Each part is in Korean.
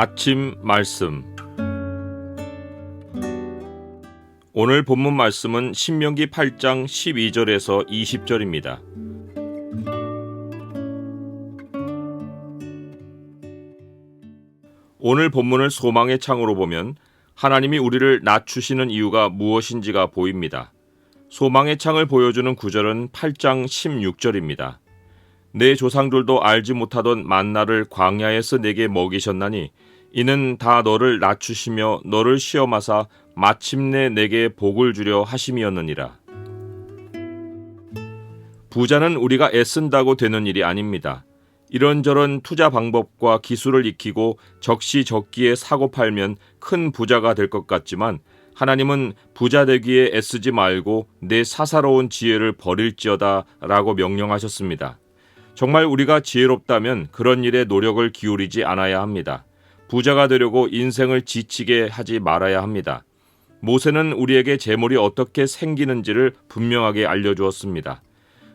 아침 말씀. 오늘 본문 말씀은 신명기 8장 12절에서 20절입니다. 오늘 본문을 소망의 창으로 보면 하나님이 우리를 낮추시는 이유가 무엇인지가 보입니다. 소망의 창을 보여주는 구절은 8장 16절입니다. 내 조상들도 알지 못하던 만나를 광야에서 내게 먹이셨나니 이는 다 너를 낮추시며 너를 시험하사 마침내 내게 복을 주려 하심이었느니라. 부자는 우리가 애쓴다고 되는 일이 아닙니다. 이런저런 투자 방법과 기술을 익히고 적시적기에 사고 팔면 큰 부자가 될 것 같지만 하나님은 부자 되기에 애쓰지 말고 내 사사로운 지혜를 버릴지어다 라고 명령하셨습니다. 정말 우리가 지혜롭다면 그런 일에 노력을 기울이지 않아야 합니다. 부자가 되려고 인생을 지치게 하지 말아야 합니다. 모세는 우리에게 재물이 어떻게 생기는지를 분명하게 알려주었습니다.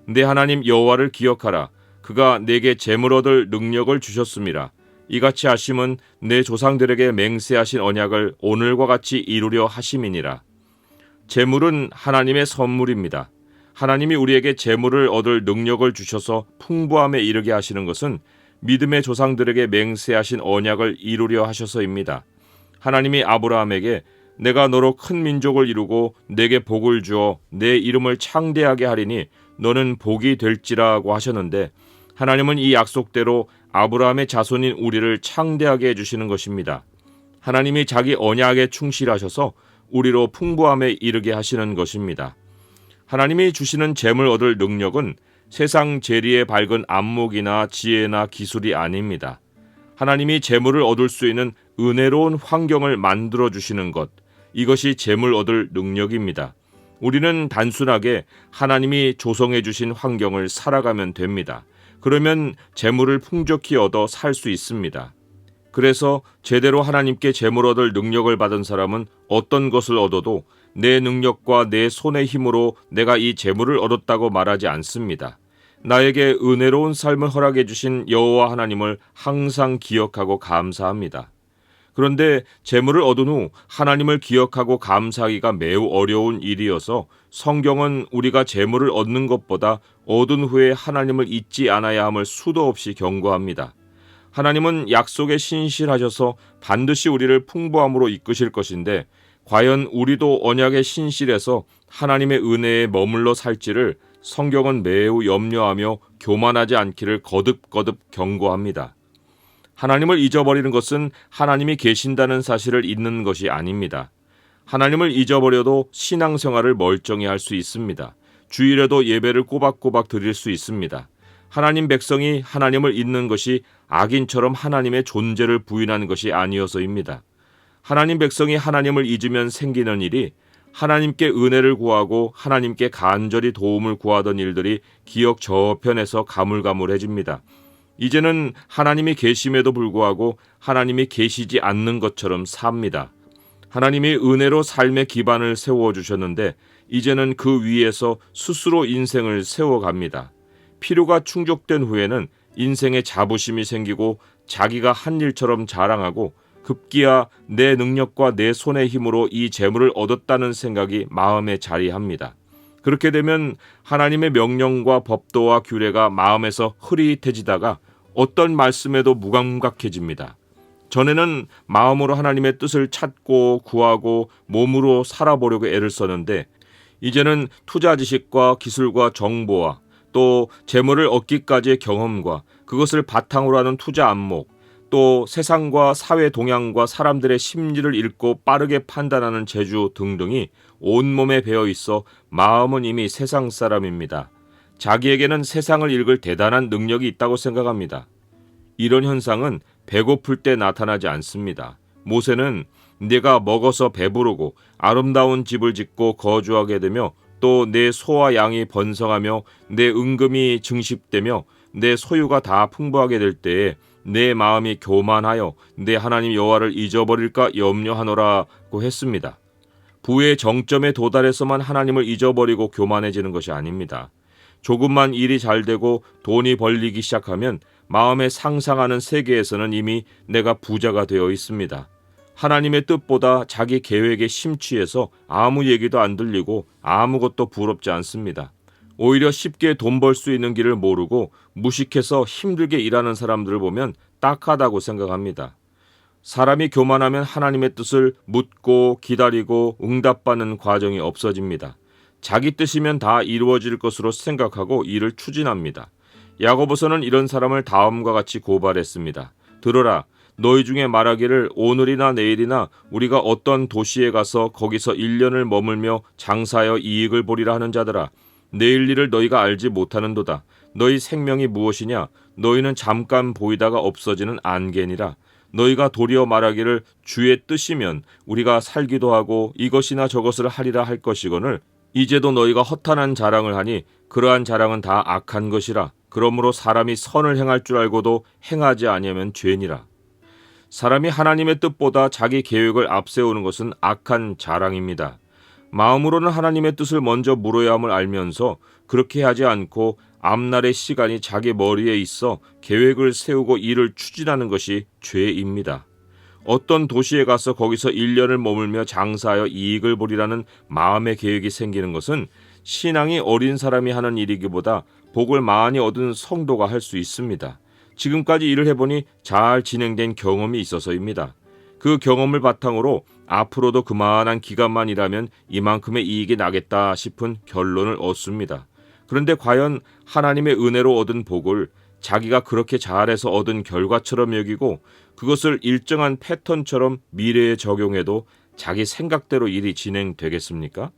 내 하나님 여호와를 기억하라. 그가 내게 재물 얻을 능력을 주셨음이라. 이같이 하심은 내 조상들에게 맹세하신 언약을 오늘과 같이 이루려 하심이니라. 재물은 하나님의 선물입니다. 하나님이 우리에게 재물을 얻을 능력을 주셔서 풍부함에 이르게 하시는 것은 믿음의 조상들에게 맹세하신 언약을 이루려 하셔서입니다. 하나님이 아브라함에게 내가 너로 큰 민족을 이루고 내게 복을 주어 내 이름을 창대하게 하리니 너는 복이 될지라고 하셨는데 하나님은 이 약속대로 아브라함의 자손인 우리를 창대하게 해주시는 것입니다. 하나님이 자기 언약에 충실하셔서 우리로 풍부함에 이르게 하시는 것입니다. 하나님이 주시는 재물 얻을 능력은 세상 재리에 밝은 안목이나 지혜나 기술이 아닙니다. 하나님이 재물을 얻을 수 있는 은혜로운 환경을 만들어 주시는 것, 이것이 재물 얻을 능력입니다. 우리는 단순하게 하나님이 조성해 주신 환경을 살아가면 됩니다. 그러면 재물을 풍족히 얻어 살 수 있습니다. 그래서 제대로 하나님께 재물 얻을 능력을 받은 사람은 어떤 것을 얻어도 내 능력과 내 손의 힘으로 내가 이 재물을 얻었다고 말하지 않습니다. 나에게 은혜로운 삶을 허락해 주신 여호와 하나님을 항상 기억하고 감사합니다. 그런데 재물을 얻은 후 하나님을 기억하고 감사하기가 매우 어려운 일이어서 성경은 우리가 재물을 얻는 것보다 얻은 후에 하나님을 잊지 않아야 함을 수도 없이 경고합니다. 하나님은 약속에 신실하셔서 반드시 우리를 풍부함으로 이끄실 것인데 과연 우리도 언약에 신실해서 하나님의 은혜에 머물러 살지를 성경은 매우 염려하며 교만하지 않기를 거듭거듭 경고합니다. 하나님을 잊어버리는 것은 하나님이 계신다는 사실을 잊는 것이 아닙니다. 하나님을 잊어버려도 신앙생활을 멀쩡히 할 수 있습니다. 주일에도 예배를 꼬박꼬박 드릴 수 있습니다. 하나님 백성이 하나님을 잊는 것이 악인처럼 하나님의 존재를 부인하는 것이 아니어서입니다. 하나님 백성이 하나님을 잊으면 생기는 일이 하나님께 은혜를 구하고 하나님께 간절히 도움을 구하던 일들이 기억 저편에서 가물가물해집니다. 이제는 하나님이 계심에도 불구하고 하나님이 계시지 않는 것처럼 삽니다. 하나님이 은혜로 삶의 기반을 세워주셨는데 이제는 그 위에서 스스로 인생을 세워갑니다. 필요가 충족된 후에는 인생에 자부심이 생기고 자기가 한 일처럼 자랑하고 급기야 내 능력과 내 손의 힘으로 이 재물을 얻었다는 생각이 마음에 자리합니다. 그렇게 되면 하나님의 명령과 법도와 규례가 마음에서 흐릿해지다가 어떤 말씀에도 무감각해집니다. 전에는 마음으로 하나님의 뜻을 찾고 구하고 몸으로 살아보려고 애를 썼는데 이제는 투자 지식과 기술과 정보와 또 재물을 얻기까지의 경험과 그것을 바탕으로 하는 투자 안목 또 세상과 사회 동향과 사람들의 심리를 읽고 빠르게 판단하는 재주 등등이 온몸에 배어 있어 마음은 이미 세상 사람입니다. 자기에게는 세상을 읽을 대단한 능력이 있다고 생각합니다. 이런 현상은 배고플 때 나타나지 않습니다. 모세는 내가 먹어서 배부르고 아름다운 집을 짓고 거주하게 되며 또 내 소와 양이 번성하며 내 은금이 증식되며 내 소유가 다 풍부하게 될 때에 내 마음이 교만하여 내 하나님 여호와를 잊어버릴까 염려하노라고 했습니다. 부의 정점에 도달해서만 하나님을 잊어버리고 교만해지는 것이 아닙니다. 조금만 일이 잘 되고 돈이 벌리기 시작하면 마음에 상상하는 세계에서는 이미 내가 부자가 되어 있습니다. 하나님의 뜻보다 자기 계획에 심취해서 아무 얘기도 안 들리고 아무것도 부럽지 않습니다. 오히려 쉽게 돈 벌 수 있는 길을 모르고 무식해서 힘들게 일하는 사람들을 보면 딱하다고 생각합니다. 사람이 교만하면 하나님의 뜻을 묻고 기다리고 응답받는 과정이 없어집니다. 자기 뜻이면 다 이루어질 것으로 생각하고 일을 추진합니다. 야고보서는 이런 사람을 다음과 같이 고발했습니다. 들어라, 너희 중에 말하기를 오늘이나 내일이나 우리가 어떤 도시에 가서 거기서 1년을 머물며 장사하여 이익을 보리라 하는 자들아, 내일 일을 너희가 알지 못하는도다. 너희 생명이 무엇이냐? 너희는 잠깐 보이다가 없어지는 안개니라. 너희가 도리어 말하기를 주의 뜻이면 우리가 살기도 하고 이것이나 저것을 하리라 할 것이거늘 이제도 너희가 허탄한 자랑을 하니 그러한 자랑은 다 악한 것이라. 그러므로 사람이 선을 행할 줄 알고도 행하지 아니하면 죄니라. 사람이 하나님의 뜻보다 자기 계획을 앞세우는 것은 악한 자랑입니다. 마음으로는 하나님의 뜻을 먼저 물어야 함을 알면서 그렇게 하지 않고 앞날의 시간이 자기 머리에 있어 계획을 세우고 일을 추진하는 것이 죄입니다. 어떤 도시에 가서 거기서 1년을 머물며 장사하여 이익을 보리라는 마음의 계획이 생기는 것은 신앙이 어린 사람이 하는 일이기보다 복을 많이 얻은 성도가 할 수 있습니다. 지금까지 일을 해보니 잘 진행된 경험이 있어서입니다. 그 경험을 바탕으로 앞으로도 그만한 기간만 일하면 이만큼의 이익이 나겠다 싶은 결론을 얻습니다. 그런데 과연 하나님의 은혜로 얻은 복을 자기가 그렇게 잘해서 얻은 결과처럼 여기고 그것을 일정한 패턴처럼 미래에 적용해도 자기 생각대로 일이 진행되겠습니까?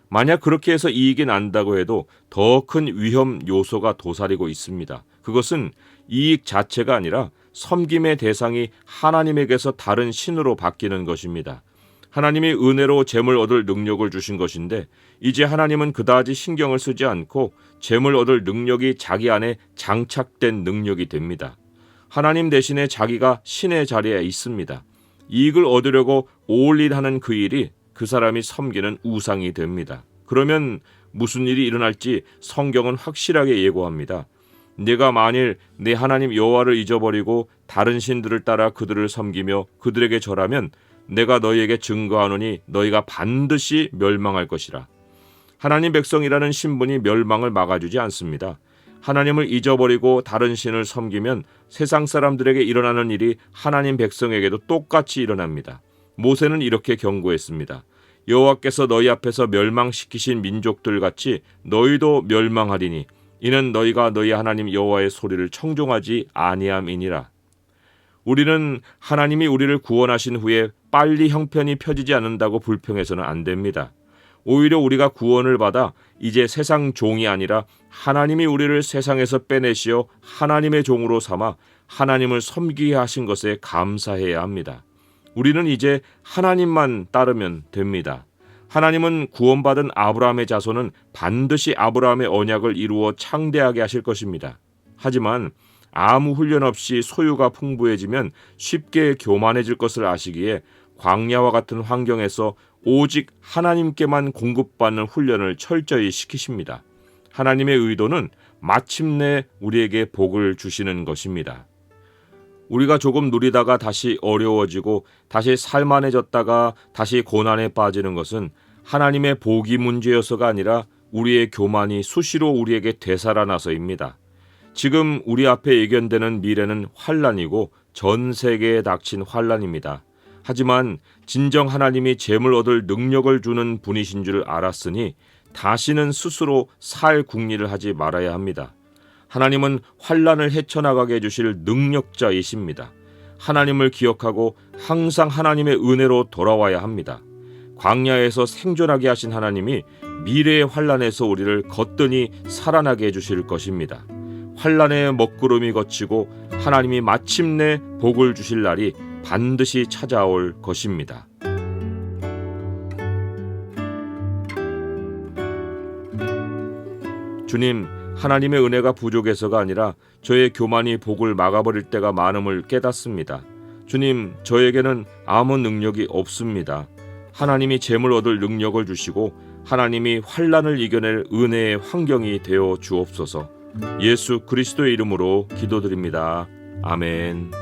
만약 그렇게 해서 이익이 난다고 해도 더 큰 위험 요소가 도사리고 있습니다. 그것은 이익 자체가 아니라 섬김의 대상이 하나님에게서 다른 신으로 바뀌는 것입니다. 하나님이 은혜로 재물 얻을 능력을 주신 것인데 이제 하나님은 그다지 신경을 쓰지 않고 재물 얻을 능력이 자기 안에 장착된 능력이 됩니다. 하나님 대신에 자기가 신의 자리에 있습니다. 이익을 얻으려고 올인하는 그 일이 그 사람이 섬기는 우상이 됩니다. 그러면 무슨 일이 일어날지 성경은 확실하게 예고합니다. 네가 만일 내 하나님 여호와를 잊어버리고 다른 신들을 따라 그들을 섬기며 그들에게 절하면 내가 너희에게 증거하노니 너희가 반드시 멸망할 것이라. 하나님 백성이라는 신분이 멸망을 막아주지 않습니다. 하나님을 잊어버리고 다른 신을 섬기면 세상 사람들에게 일어나는 일이 하나님 백성에게도 똑같이 일어납니다. 모세는 이렇게 경고했습니다. 여호와께서 너희 앞에서 멸망시키신 민족들 같이 너희도 멸망하리니 이는 너희가 너희 하나님 여호와의 소리를 청종하지 아니함이니라. 우리는 하나님이 우리를 구원하신 후에 빨리 형편이 펴지지 않는다고 불평해서는 안 됩니다. 오히려 우리가 구원을 받아 이제 세상 종이 아니라 하나님이 우리를 세상에서 빼내시어 하나님의 종으로 삼아 하나님을 섬기게 하신 것에 감사해야 합니다. 우리는 이제 하나님만 따르면 됩니다. 하나님은 구원받은 아브라함의 자손은 반드시 아브라함의 언약을 이루어 창대하게 하실 것입니다. 하지만 아무 훈련 없이 소유가 풍부해지면 쉽게 교만해질 것을 아시기에 광야와 같은 환경에서 오직 하나님께만 공급받는 훈련을 철저히 시키십니다. 하나님의 의도는 마침내 우리에게 복을 주시는 것입니다. 우리가 조금 누리다가 다시 어려워지고 다시 살만해졌다가 다시 고난에 빠지는 것은 하나님의 복이 문제여서가 아니라 우리의 교만이 수시로 우리에게 되살아나서입니다. 지금 우리 앞에 예견되는 미래는 환난이고 전 세계에 닥친 환난입니다. 하지만 진정 하나님이 재물 얻을 능력을 주는 분이신 줄 알았으니 다시는 스스로 살 궁리를 하지 말아야 합니다. 하나님은 환난을 헤쳐나가게 해주실 능력자이십니다. 하나님을 기억하고 항상 하나님의 은혜로 돌아와야 합니다. 광야에서 생존하게 하신 하나님이 미래의 환난에서 우리를 거뜬히 살아나게 해주실 것입니다. 환난의 먹구름이 걷히고 하나님이 마침내 복을 주실 날이 반드시 찾아올 것입니다. 주님, 하나님의 은혜가 부족해서가 아니라 저의 교만이 복을 막아버릴 때가 많음을 깨닫습니다. 주님, 저에게는 아무 능력이 없습니다. 하나님이 재물 얻을 능력을 주시고 하나님이 환난을 이겨낼 은혜의 환경이 되어 주옵소서. 예수 그리스도의 이름으로 기도드립니다. 아멘.